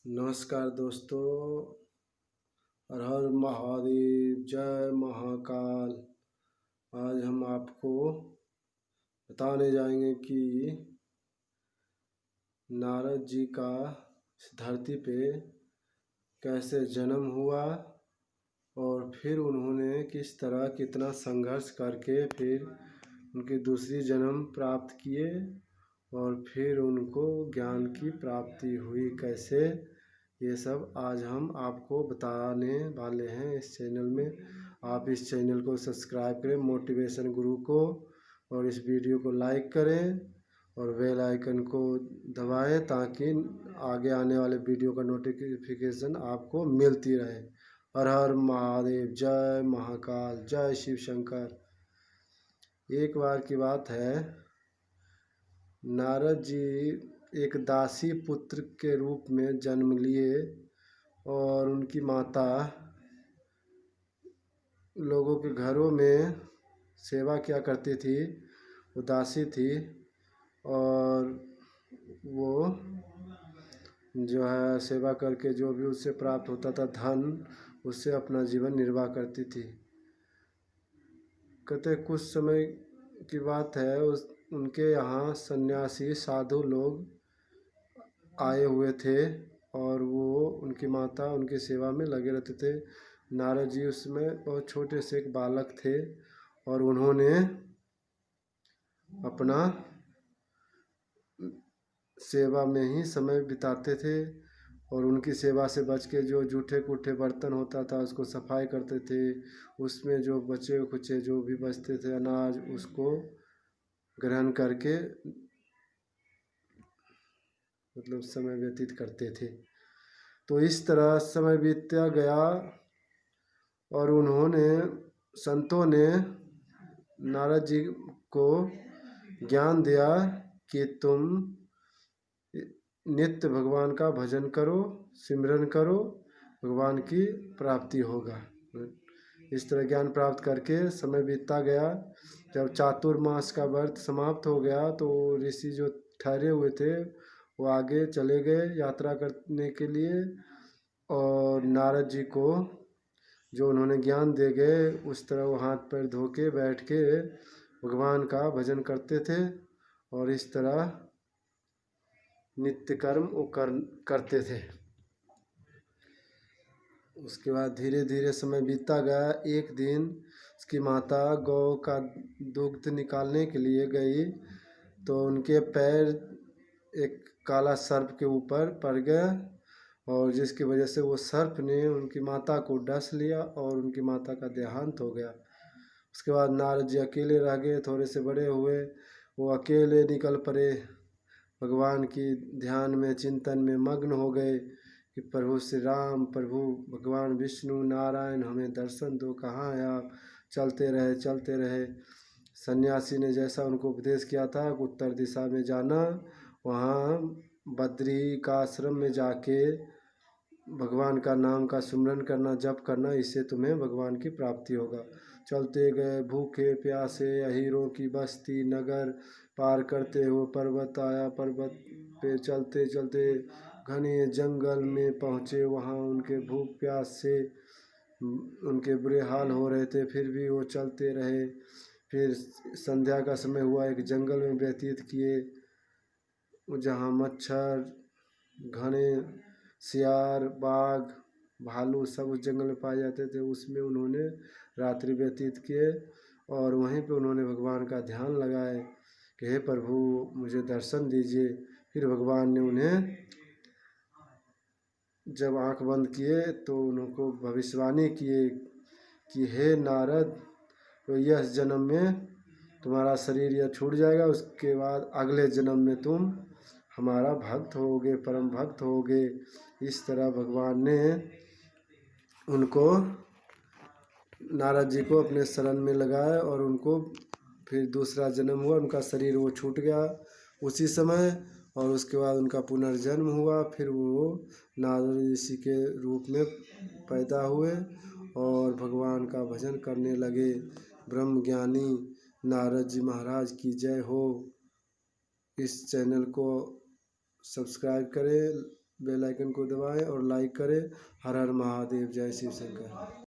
नमस्कार दोस्तों। हर हर महादेव, जय महाकाल। आज हम आपको बताने जाएंगे कि नारद जी का इस धरती पे कैसे जन्म हुआ और फिर उन्होंने किस तरह कितना संघर्ष करके फिर उनकी दूसरी जन्म प्राप्त किए और फिर उनको ज्ञान की प्राप्ति हुई कैसे। ये सब आज हम आपको बताने वाले हैं इस चैनल में। आप इस चैनल को सब्सक्राइब करें, मोटिवेशन गुरु को, और इस वीडियो को लाइक करें और बेल आइकन को दबाएं ताकि आगे आने वाले वीडियो का नोटिफिकेशन आपको मिलती रहे। हर हर महादेव, जय महाकाल, जय शिव शंकर। एक बार की बात है, नारद जी एक दासी पुत्र के रूप में जन्म लिए और उनकी माता लोगों के घरों में सेवा किया करती थी। वो दासी थी और वो जो है सेवा करके जो भी उससे प्राप्त होता था धन, उससे अपना जीवन निर्वाह करती थी। कहते कुछ समय की बात है, उनके यहाँ सन्यासी साधु लोग आए हुए थे और वो उनकी माता उनकी सेवा में लगे रहते थे। नारद जी उसमें बहुत छोटे से एक बालक थे और उन्होंने अपना सेवा में ही समय बिताते थे और उनकी सेवा से बच के जो जूठे कूठे बर्तन होता था उसको सफाई करते थे। उसमें जो बचे खुचे जो भी बचते थे अनाज, उसको ग्रहण करके मतलब समय व्यतीत करते थे। तो इस तरह समय बीतता गया और उन्होंने संतों ने नारद जी को ज्ञान दिया कि तुम नित्य भगवान का भजन करो, सिमरन करो, भगवान की प्राप्ति होगा। इस तरह ज्ञान प्राप्त करके समय बीतता गया। जब चातुर्मास का व्रत समाप्त हो गया तो ऋषि जो ठहरे हुए थे वो आगे चले गए यात्रा करने के लिए और नारद जी को जो उन्होंने ज्ञान दे गए उस तरह वो हाथ पैर धो के बैठ के भगवान का भजन करते थे और इस तरह नित्य कर्म वो करते थे। उसके बाद धीरे धीरे समय बीतता गया। एक दिन उसकी माता गौ का दुग्ध निकालने के लिए गई तो उनके पैर एक काला सर्प के ऊपर पड़ गया और जिसकी वजह से वो सर्प ने उनकी माता को डस लिया और उनकी माता का देहांत हो गया। उसके बाद नारद जी अकेले रह गए, थोड़े से बड़े हुए, वो अकेले निकल पड़े, भगवान की ध्यान में चिंतन में मग्न हो गए कि प्रभु श्री राम, प्रभु भगवान विष्णु नारायण हमें दर्शन दो, कहाँ है आप। चलते रहे। सन्यासी ने जैसा उनको उपदेश किया था उत्तर दिशा में जाना, वहाँ बद्री का आश्रम में जाके भगवान का नाम का सुमरन करना, जप करना, इससे तुम्हें भगवान की प्राप्ति होगा। चलते गए भूखे प्यासे, अहीरों की बस्ती नगर पार करते हुए पर्वत आया। पर्वत पे चलते चलते घने जंगल में पहुँचे। वहाँ उनके भूख प्यास से उनके बुरे हाल हो रहे थे, फिर भी वो चलते रहे। फिर संध्या का समय हुआ, एक जंगल में व्यतीत किए जहाँ मच्छर, घने सियार, बाघ, भालू सब उस जंगल में पाए जाते थे। उसमें उन्होंने रात्रि व्यतीत किए और वहीं पे उन्होंने भगवान का ध्यान लगाए कि हे प्रभु मुझे दर्शन दीजिए। फिर भगवान ने उन्हें जब आंख बंद किए तो उनको भविष्यवाणी किए कि हे नारद, तो यह जन्म में तुम्हारा शरीर यह छूट जाएगा, उसके बाद अगले जन्म में तुम हमारा भक्त होगे, परम भक्त होगे। इस तरह भगवान ने उनको नारद जी को अपने शरण में लगाया और उनको फिर दूसरा जन्म हुआ, उनका शरीर वो छूट गया उसी समय और उसके बाद उनका पुनर्जन्म हुआ। फिर वो नारद ऋषि के रूप में पैदा हुए और भगवान का भजन करने लगे। ब्रह्म ज्ञानी नारद जी महाराज की जय हो। इस चैनल को सब्सक्राइब करें, बेल आइकन को दबाएं और लाइक करें। हर हर महादेव, जय शिव शंकर।